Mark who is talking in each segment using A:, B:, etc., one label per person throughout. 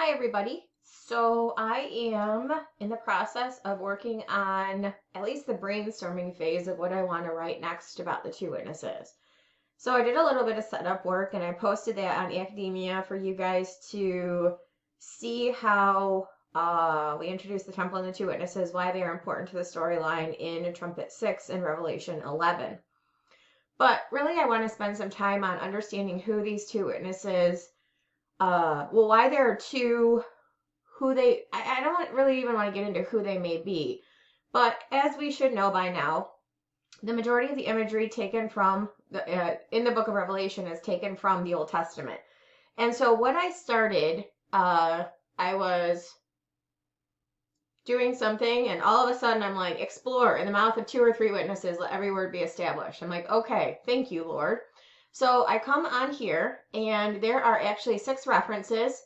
A: Hi, everybody. So I am in the process of working on at least the brainstorming phase of what I want to write next about the two witnesses. So I did a little bit of setup work and I posted that on Academia for you guys to see how we introduce the temple and the two witnesses, why they are important to the storyline in Trumpet 6 and Revelation 11. But really, I want to spend some time on understanding who these two witnesses why there are two, I don't really even want to get into who they may be, but as we should know by now, the majority of the imagery taken from in the book of Revelation is taken from the Old Testament. And so what I started, I was doing something and all of a sudden I'm like, explore in the mouth of two or three witnesses, let every word be established. I'm like, okay, thank you, Lord. So I come on here and there are actually 6 references.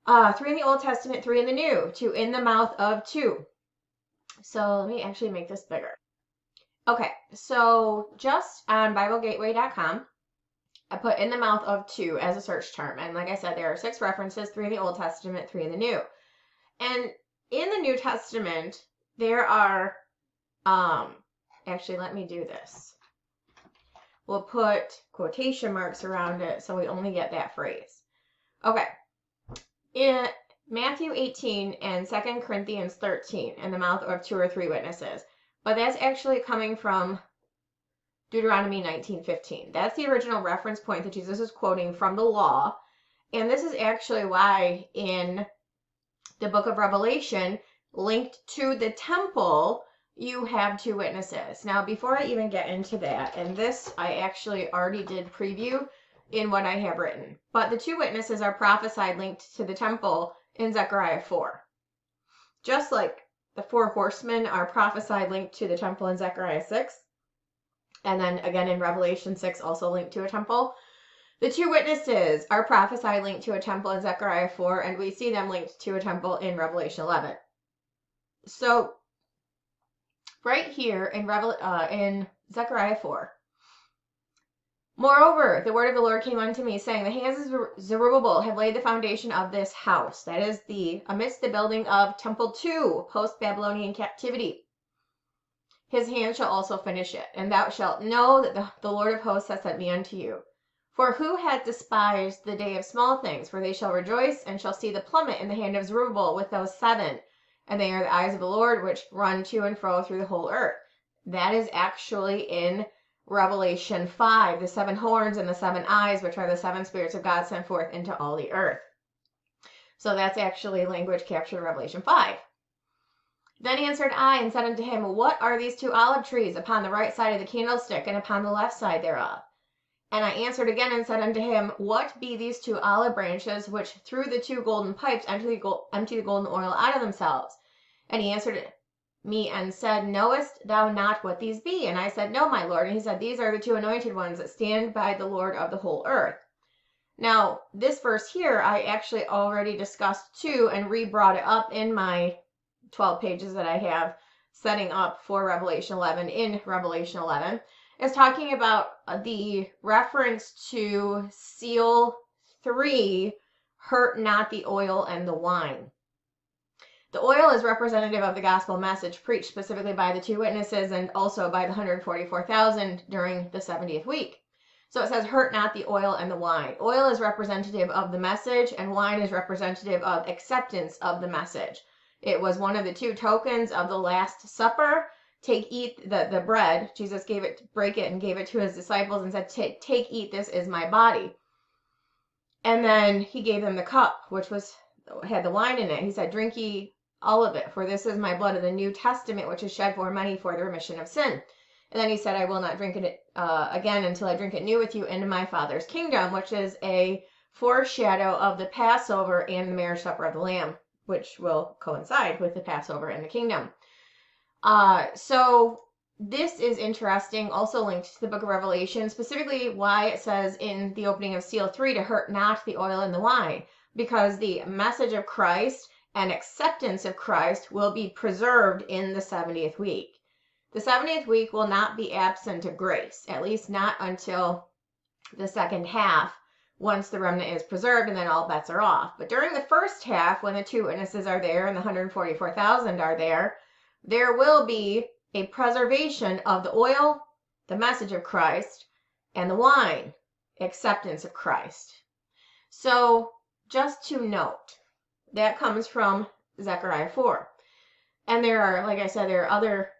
A: 3 in the Old Testament, 3 in the New, to in the mouth of two. So let me actually make this bigger. Okay, so just on BibleGateway.com, I put in the mouth of two as a search term. And like I said, there are 6 references, 3 in the Old Testament, 3 in the New. And in the New Testament, there are, actually, let me do this. We'll put quotation marks around it so we only get that phrase. Okay. In Matthew 18 and 2 Corinthians 13, in the mouth of 2 or 3 witnesses. But that's actually coming from Deuteronomy 19:15. That's the original reference point that Jesus is quoting from the law. And this is actually why in the book of Revelation, linked to the temple, you have 2 witnesses. Now, before I even get into that, and this I actually already did preview in what I have written, but the 2 witnesses are prophesied linked to the temple in Zechariah 4. Just like the 4 horsemen are prophesied linked to the temple in Zechariah 6, and then again in Revelation 6 also linked to a temple. The 2 witnesses are prophesied linked to a temple in Zechariah 4, and we see them linked to a temple in Revelation 11. So, right here in Zechariah 4, moreover, the word of the Lord came unto me, saying, the hands of Zerubbabel have laid the foundation of this house. That is amidst the building of Temple 2, post-Babylonian captivity. His hand shall also finish it, and thou shalt know that the Lord of hosts hath sent me unto you. For who hath despised the day of small things? For they shall rejoice, and shall see the plummet in the hand of Zerubbabel with those 7. And they are the eyes of the Lord, which run to and fro through the whole earth. That is actually in Revelation 5, the 7 horns and the 7 eyes, which are the 7 spirits of God sent forth into all the earth. So that's actually language captured in Revelation 5. Then answered I and said unto him, what are these 2 olive trees upon the right side of the candlestick and upon the left side thereof? And I answered again and said unto him, what be these 2 olive branches which through the 2 golden pipes empty the golden oil out of themselves? And he answered me and said, knowest thou not what these be? And I said, no, my Lord. And he said, these are the 2 anointed ones that stand by the Lord of the whole earth. Now, this verse here, I actually already discussed too and re-brought it up in my 12 pages that I have setting up for Revelation 11 in Revelation 11. Is talking about the reference to seal 3, hurt not the oil and the wine. The oil is representative of the gospel message preached specifically by the 2 witnesses and also by the 144,000 during the 70th week. So it says, hurt not the oil and the wine. Oil is representative of the message and wine is representative of acceptance of the message. It was one of the 2 tokens of the Last Supper. Eat the bread. Jesus break it and gave it to his disciples and said, take, eat, this is my body. And then he gave them the cup, which had the wine in it. He said, drink ye all of it, for this is my blood of the New Testament, which is shed for many for the remission of sin. And then he said, I will not drink it again until I drink it new with you into my Father's kingdom, which is a foreshadow of the Passover and the marriage supper of the Lamb, which will coincide with the Passover and the kingdom. So this is interesting, also linked to the book of Revelation, specifically why it says in the opening of seal 3 to hurt not the oil and the wine, because the message of Christ and acceptance of Christ will be preserved in the 70th week. The 70th week will not be absent of grace, at least not until the second half, once the remnant is preserved, and then all bets are off. But during the first half, when the two witnesses are there and the 144,000 are there, there will be a preservation of the oil, the message of Christ, and the wine, acceptance of Christ. So just to note, that comes from Zechariah 4. And there are, like I said, there are other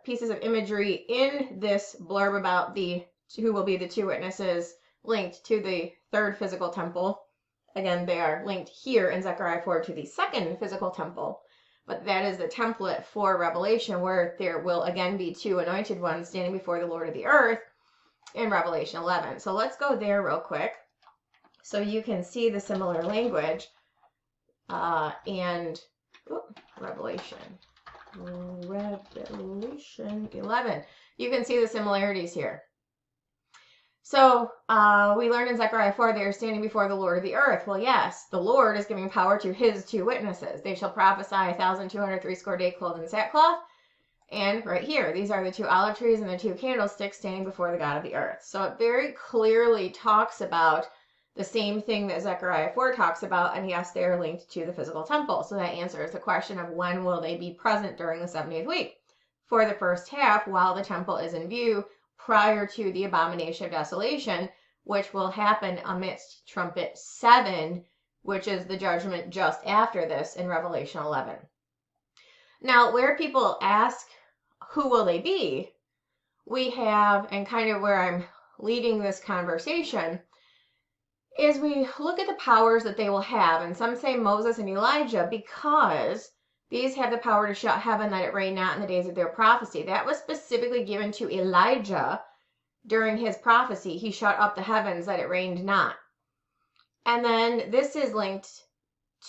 A: pieces of imagery in this blurb about the who will be the two witnesses linked to the third physical temple. Again, they are linked here in Zechariah 4 to the second physical temple. But that is the template for Revelation, where there will again be two anointed ones standing before the Lord of the earth in Revelation 11. So let's go there real quick so you can see the similar language. Revelation 11. You can see the similarities here. So we learned in Zechariah 4 they are standing before the Lord of the earth. Well, yes, the Lord is giving power to his two witnesses. They shall prophesy 1,260 days clothed in sackcloth. And right here, these are the two olive trees and the two candlesticks standing before the God of the earth. So it very clearly talks about the same thing that Zechariah 4 talks about, and yes, they are linked to the physical temple. So that answers the question of when will they be present during the 70th week. For the first half, while the temple is in view, prior to the abomination of desolation, which will happen amidst trumpet 7, which is the judgment just after this in Revelation 11. Now, where people ask, who will they be? We have, and kind of where I'm leading this conversation, is we look at the powers that they will have. And some say Moses and Elijah, because these have the power to shut heaven that it rain not in the days of their prophecy. That was specifically given to Elijah during his prophecy. He shut up the heavens that it rained not. And then this is linked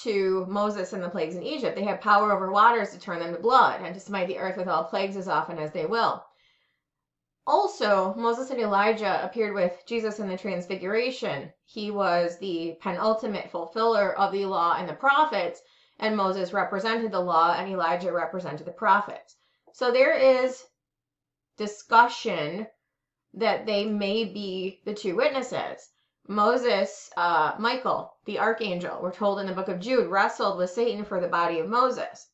A: to Moses and the plagues in Egypt. They have power over waters to turn them to blood and to smite the earth with all plagues as often as they will. Also, Moses and Elijah appeared with Jesus in the Transfiguration. He was the penultimate fulfiller of the law and the prophets, and Moses represented the law and Elijah represented the prophets. So there is discussion that they may be the two witnesses. Moses, Michael, the archangel, we're told in the book of Jude, wrestled with Satan for the body of Moses.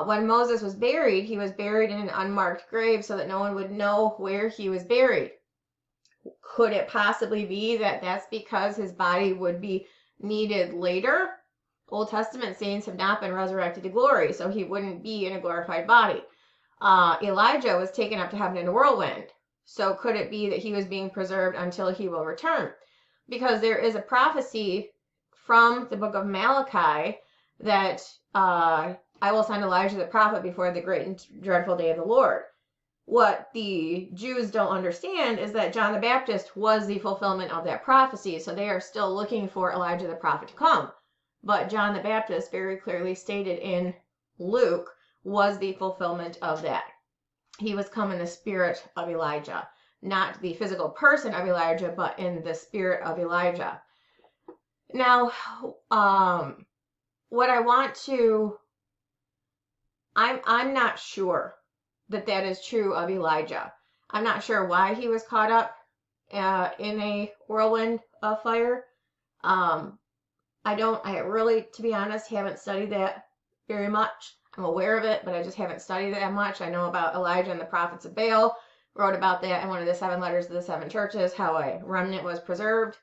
A: When Moses was buried, he was buried in an unmarked grave so that no one would know where he was buried. Could it possibly be that that's because his body would be needed later? Old Testament saints have not been resurrected to glory, so he wouldn't be in a glorified body. Elijah was taken up to heaven in a whirlwind. So could it be that he was being preserved until he will return? Because there is a prophecy from the book of Malachi that I will send Elijah the prophet before the great and dreadful day of the Lord. What the Jews don't understand is that John the Baptist was the fulfillment of that prophecy, so they are still looking for Elijah the prophet to come. But John the Baptist very clearly stated in Luke was the fulfillment of that. He was come in the spirit of Elijah, not the physical person of Elijah, but in the spirit of Elijah. Now, what I want to, I'm not sure that is true of Elijah. I'm not sure why he was caught up in a whirlwind of fire. I really, to be honest, haven't studied that very much. I'm aware of it, but I just haven't studied it that much. I know about Elijah and the prophets of Baal. Wrote about that in one of the 7 letters to the 7 churches, how a remnant was preserved,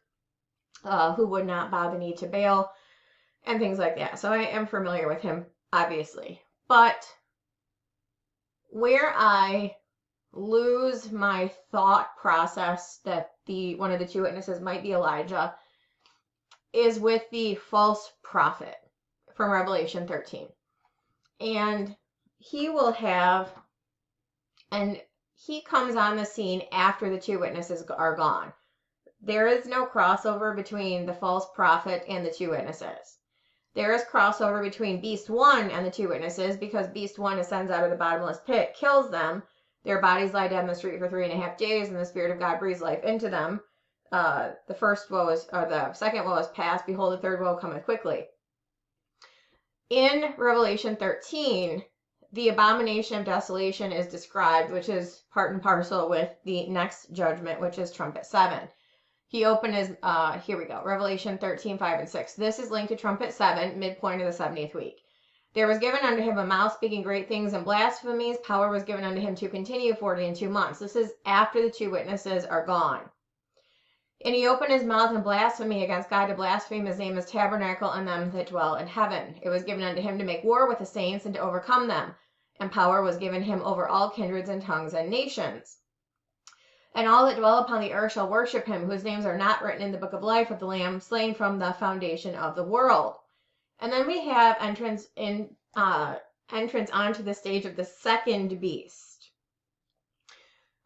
A: who would not bow the knee to Baal, and things like that. So I am familiar with him, obviously. But where I lose my thought process that one of the two witnesses might be Elijah is with the false prophet from Revelation 13. And he will have, and he comes on the scene after the two witnesses are gone. There is no crossover between the false prophet and the two witnesses. There is crossover between Beast 1 and the two witnesses because Beast 1 ascends out of the bottomless pit, kills them. Their bodies lie dead in the street for 3.5 days, and the Spirit of God breathes life into them. The second woe is past. Behold, the third woe cometh quickly. In Revelation 13, the abomination of desolation is described, which is part and parcel with the next judgment, which is trumpet 7. He opened his, here we go, Revelation 13, 5 and 6. This is linked to trumpet 7, midpoint of the 70th week. There was given unto him a mouth speaking great things and blasphemies. Power was given unto him to continue 42 months. This is after the two witnesses are gone. And he opened his mouth in blasphemy against God to blaspheme his name as tabernacle and them that dwell in heaven. It was given unto him to make war with the saints and to overcome them. And power was given him over all kindreds and tongues and nations. And all that dwell upon the earth shall worship him, whose names are not written in the book of life of the Lamb slain from the foundation of the world. And then we have entrance onto the stage of the second beast.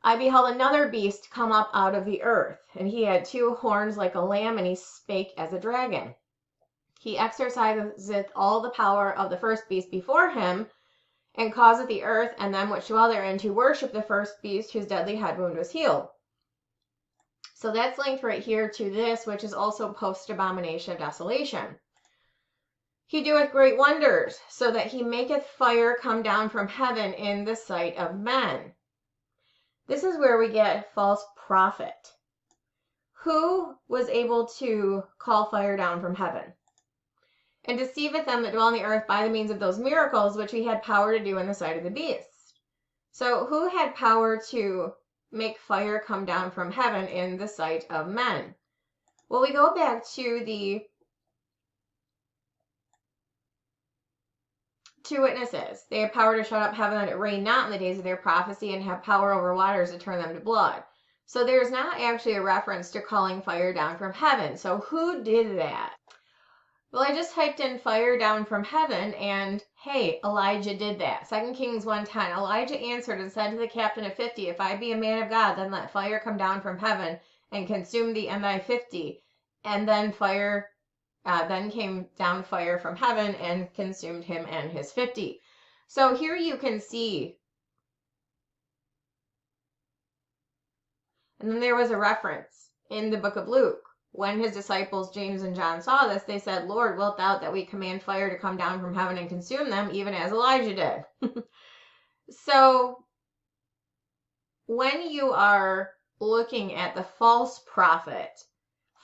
A: I beheld another beast come up out of the earth, and he had two horns like a lamb, and he spake as a dragon. He exerciseth all the power of the first beast before him, and causeth the earth and them which dwell therein to worship the first beast, whose deadly head wound was healed. So that's linked right here to this, which is also post-abomination of desolation. He doeth great wonders, so that he maketh fire come down from heaven in the sight of men. This is where we get false prophet. Who was able to call fire down from heaven? And deceiveth them that dwell on the earth by the means of those miracles which he had power to do in the sight of the beast. So who had power to make fire come down from heaven in the sight of men? Well, we go back to the two witnesses. They have power to shut up heaven that it rain not in the days of their prophecy, and have power over waters to turn them to blood. So there's not actually a reference to calling fire down from heaven. So who did that? Well, I just typed in fire down from heaven, and hey, Elijah did that. 2 Kings 1:10. Elijah answered and said to the captain of 50, If I be a man of God, then let fire come down from heaven and consume thee and thy 50. And then then came down fire from heaven and consumed him and his 50. So here you can see. And then there was a reference in the book of Luke. When his disciples, James and John, saw this, they said, Lord, wilt thou that we command fire to come down from heaven and consume them, even as Elijah did? So when you are looking at the false prophet,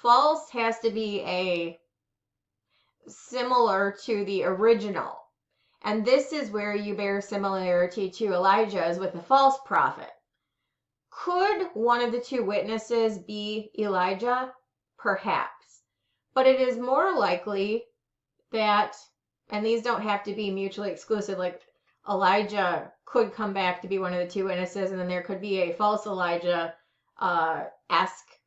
A: false has to be similar to the original. And this is where you bear similarity to Elijah's with the false prophet. Could one of the two witnesses be Elijah? Perhaps. But it is more likely that, and these don't have to be mutually exclusive, like Elijah could come back to be one of the two witnesses, and then there could be a false Elijah-esque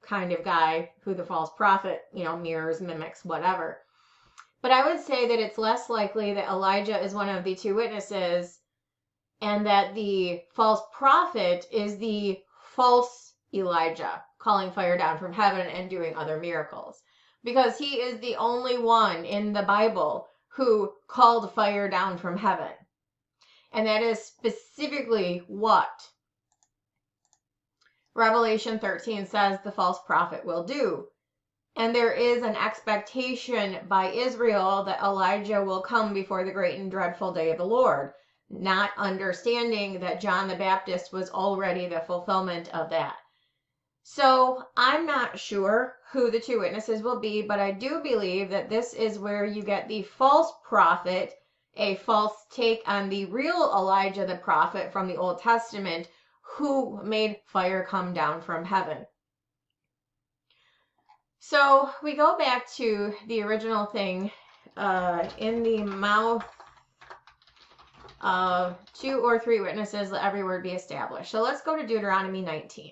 A: kind of guy who the false prophet, mirrors, mimics, whatever. But I would say that it's less likely that Elijah is one of the two witnesses and that the false prophet is the false Elijah calling fire down from heaven and doing other miracles. Because he is the only one in the Bible who called fire down from heaven. And that is specifically what Revelation 13 says the false prophet will do. And there is an expectation by Israel that Elijah will come before the great and dreadful day of the Lord, not understanding that John the Baptist was already the fulfillment of that. So I'm not sure who the two witnesses will be, but I do believe that this is where you get the false prophet, a false take on the real Elijah the prophet from the Old Testament, who made fire come down from heaven. So we go back to the original thing, in the mouth of two or three witnesses, let every word be established. So let's go to Deuteronomy 19.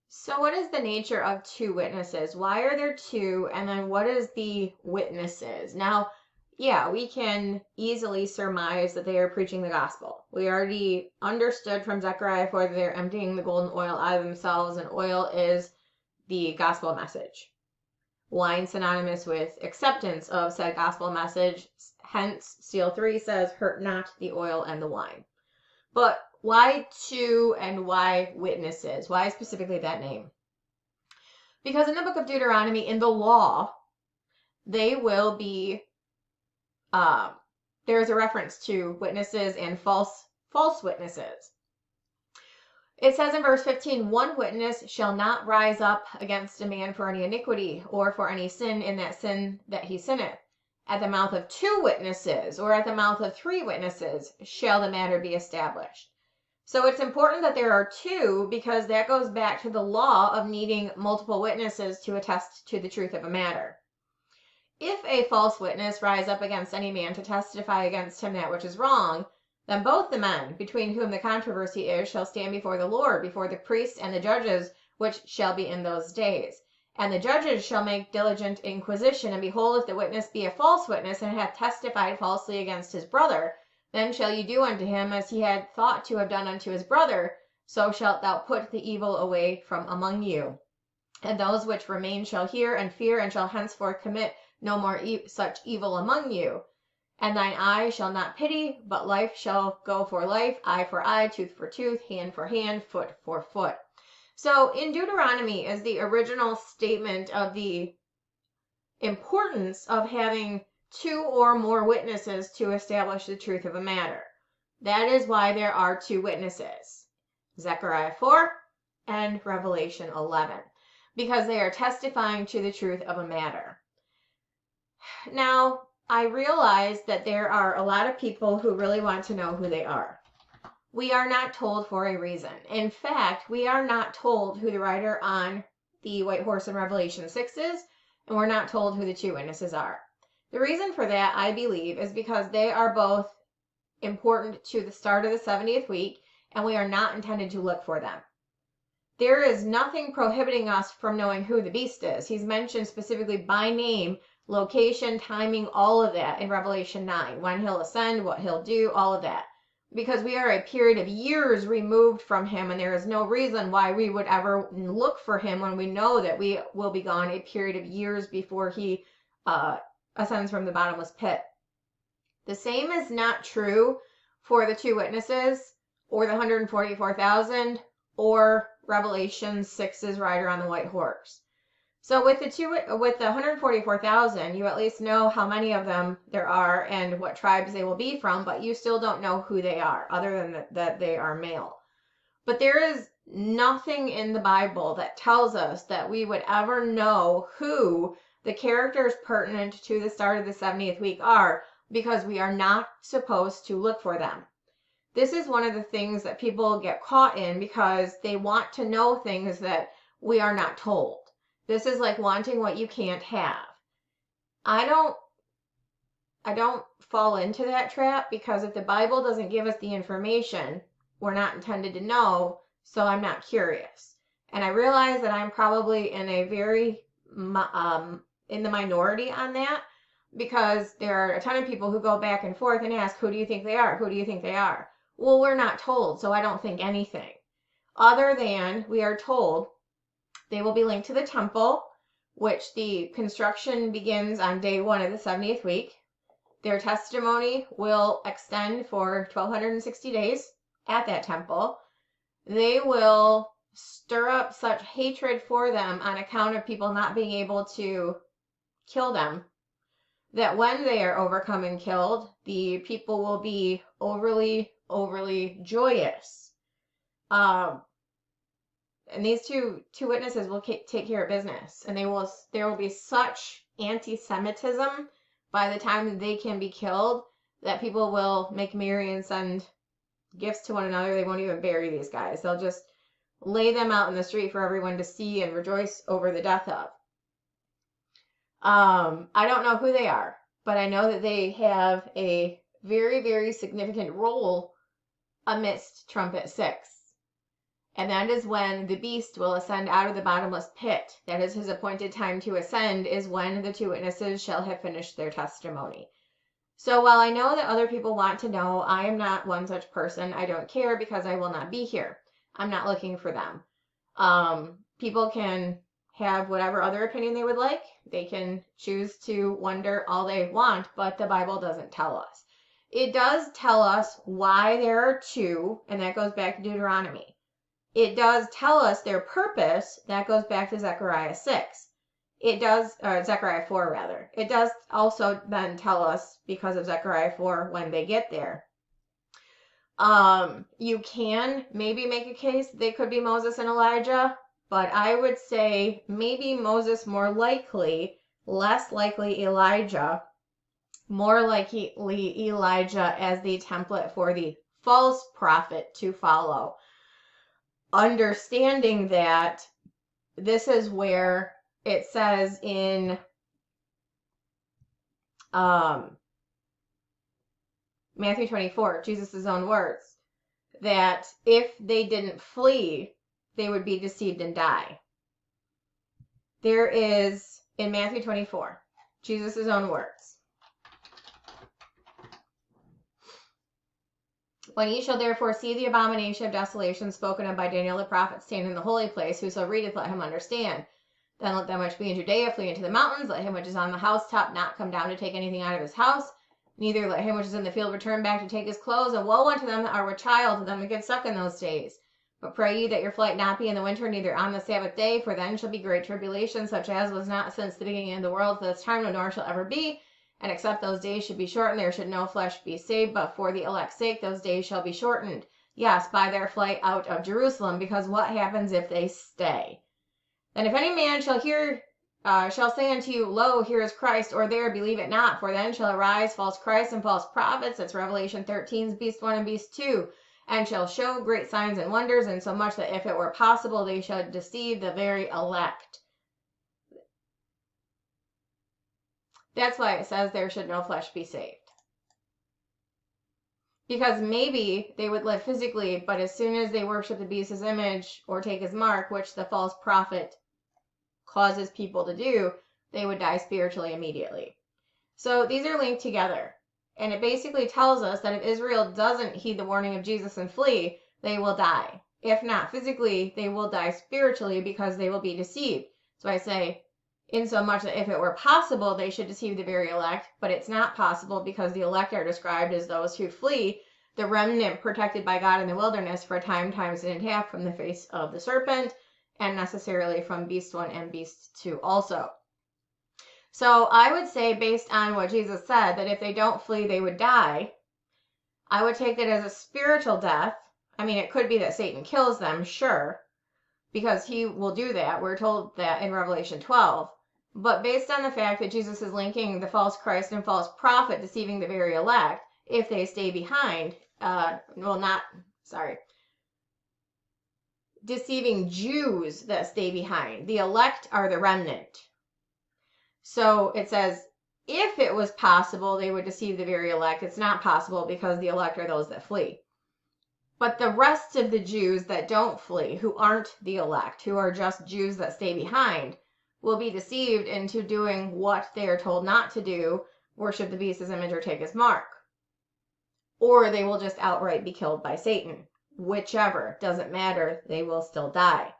A: So what is the nature of two witnesses? Why are there two? And then what is the witnesses? Now, yeah, we can easily surmise that they are preaching the gospel. We already understood from Zechariah 4 that they're emptying the golden oil out of themselves, and oil is the gospel message. Wine synonymous with acceptance of said gospel message. Hence, Seal 3 says, hurt not the oil and the wine. But why two and why witnesses? Why specifically that name? Because in the book of Deuteronomy, in the law, they will be, there's a reference to witnesses and false witnesses. It says in verse 15, one witness shall not rise up against a man for any iniquity or for any sin in that sin that he sinneth. At the mouth of two witnesses or at the mouth of three witnesses shall the matter be established. So it's important that there are two, because that goes back to the law of needing multiple witnesses to attest to the truth of a matter. If a false witness rise up against any man to testify against him that which is wrong, then both the men between whom the controversy is shall stand before the Lord, before the priests and the judges, which shall be in those days. And the judges shall make diligent inquisition, and behold, if the witness be a false witness, and hath testified falsely against his brother, then shall you do unto him as he had thought to have done unto his brother, so shalt thou put the evil away from among you. And those which remain shall hear and fear, and shall henceforth commit no more such evil among you. And thine eye shall not pity, but life shall go for life, eye for eye, tooth for tooth, hand for hand, foot for foot. So in Deuteronomy is the original statement of the importance of having two or more witnesses to establish the truth of a matter. That is why there are two witnesses, Zechariah 4 and Revelation 11, because they are testifying to the truth of a matter. Now, I realize that there are a lot of people who really want to know who they are. We are not told for a reason. In fact, we are not told who the rider on the white horse in Revelation 6 is, and we're not told who the two witnesses are. The reason for that, I believe, is because they are both important to the start of the 70th week, and we are not intended to look for them. There is nothing prohibiting us from knowing who the beast is. He's mentioned specifically by name, location, timing, all of that in Revelation 9. When he'll ascend, what he'll do, all of that. Because we are a period of years removed from him, and there is no reason why we would ever look for him when we know that we will be gone a period of years before he ascends from the bottomless pit. The same is not true for the two witnesses, or the 144,000, or Revelation 6's rider on the white horse. So with the 144,000, you at least know how many of them there are and what tribes they will be from, but you still don't know who they are, other than that they are male. But there is nothing in the Bible that tells us that we would ever know who the characters pertinent to the start of the 70th week are, because we are not supposed to look for them. This is one of the things that people get caught in, because they want to know things that we are not told. This is like wanting what you can't have. I don't fall into that trap, because if the Bible doesn't give us the information, we're not intended to know, so I'm not curious. And I realize that I'm probably in a very in the minority on that, because there are a ton of people who go back and forth and ask, who do you think they are? Who do you think they are? Well, we're not told, so I don't think anything. Other than we are told they will be linked to the temple, which the construction begins on day 1 of the 70th week. Their testimony will extend for 1,260 days at that temple. They will stir up such hatred for them on account of people not being able to kill them, that when they are overcome and killed, the people will be overly joyous. And these two witnesses will take care of business, and there will be such anti-Semitism by the time they can be killed that people will make merry and send gifts to one another. They won't even bury these guys. They'll just lay them out in the street for everyone to see and rejoice over the death of. I don't know who they are, but I know that they have a very, very significant role amidst trumpet 6. And that is when the beast will ascend out of the bottomless pit. That is his appointed time to ascend, is when the two witnesses shall have finished their testimony. So while I know that other people want to know, I am not one such person. I don't care, because I will not be here. I'm not looking for them. People can have whatever other opinion they would like. They can choose to wonder all they want, but the Bible doesn't tell us. It does tell us why there are two, and that goes back to Deuteronomy. It does tell us their purpose. That goes back to Zechariah 6. It does, or Zechariah 4 rather. It does also then tell us, because of Zechariah 4, when they get there. You can maybe make a case they could be Moses and Elijah, but I would say maybe Moses more likely, less likely Elijah, more likely Elijah as the template for the false prophet to follow. Understanding that this is where it says in Matthew 24, Jesus' own words, that if they didn't flee, they would be deceived and die. There is, in Matthew 24, Jesus' own words. When ye shall therefore see the abomination of desolation spoken of by Daniel the prophet stand in the holy place, whoso readeth, let him understand. Then let them which be in Judea flee into the mountains. Let him which is on the housetop not come down to take anything out of his house. Neither let him which is in the field return back to take his clothes. And woe unto them that are with child, to them that give suck in those days. But pray ye that your flight not be in the winter, neither on the Sabbath day, for then shall be great tribulation, such as was not since the beginning of the world to this time, nor shall ever be. And except those days should be shortened, there should no flesh be saved, but for the elect's sake those days shall be shortened. Yes, by their flight out of Jerusalem, because what happens if they stay? And if any man shall say unto you, Lo, here is Christ, or there, believe it not, for then shall arise false Christs and false prophets, that's Revelation 13's beast 1 and beast 2, and shall show great signs and wonders, insomuch that if it were possible, they should deceive the very elect. That's why it says there should no flesh be saved. Because maybe they would live physically, but as soon as they worship the beast's image or take his mark, which the false prophet causes people to do, they would die spiritually immediately. So these are linked together. And it basically tells us that if Israel doesn't heed the warning of Jesus and flee, they will die. If not physically, they will die spiritually because they will be deceived. So I say, insomuch that if it were possible, they should deceive the very elect, but it's not possible because the elect are described as those who flee, the remnant protected by God in the wilderness for a time, times and a half from the face of the serpent, and necessarily from beast 1 and beast 2 also. So I would say, based on what Jesus said, that if they don't flee, they would die. I would take that as a spiritual death. I mean, it could be that Satan kills them, sure, because he will do that. We're told that in Revelation 12. But based on the fact that Jesus is linking the false Christ and false prophet, deceiving the very elect, if they stay behind, deceiving Jews that stay behind. The elect are the remnant. So it says, if it was possible, they would deceive the very elect. It's not possible because the elect are those that flee. But the rest of the Jews that don't flee, who aren't the elect, who are just Jews that stay behind, will be deceived into doing what they are told not to do, worship the beast's image or take his mark. Or they will just outright be killed by Satan. Whichever, doesn't matter, they will still die.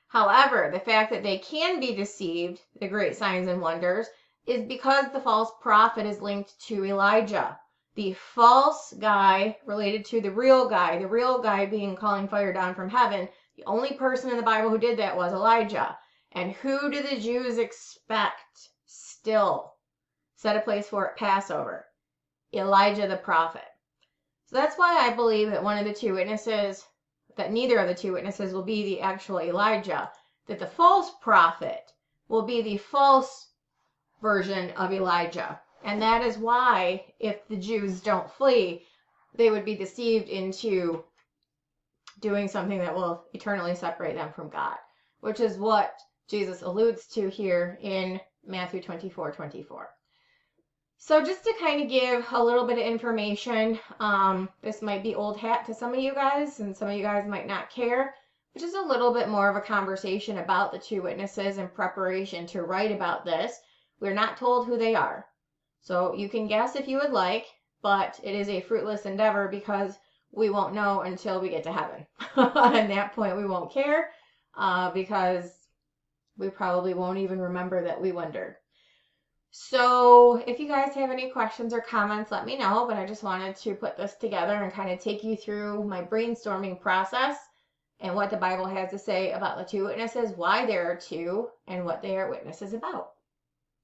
A: However, the fact that they can be deceived, the great signs and wonders, is because the false prophet is linked to Elijah. The false guy related to the real guy being calling fire down from heaven. The only person in the Bible who did that was Elijah. And who do the Jews expect still? Set a place for it, Passover. Elijah the prophet. So that's why I believe that neither of the two witnesses will be the actual Elijah, that the false prophet will be the false version of Elijah. And that is why, if the Jews don't flee, they would be deceived into doing something that will eternally separate them from God, which is what Jesus alludes to here in Matthew 24:24. So just to kind of give a little bit of information, this might be old hat to some of you guys, and some of you guys might not care, but just a little bit more of a conversation about the two witnesses in preparation to write about this. We're not told who they are. So you can guess if you would like, but it is a fruitless endeavor because we won't know until we get to heaven. At that point, we won't care because we probably won't even remember that we wondered. So if you guys have any questions or comments, let me know. But I just wanted to put this together and kind of take you through my brainstorming process and what the Bible has to say about the two witnesses, why there are two, and what they are witnesses about.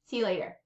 A: See you later.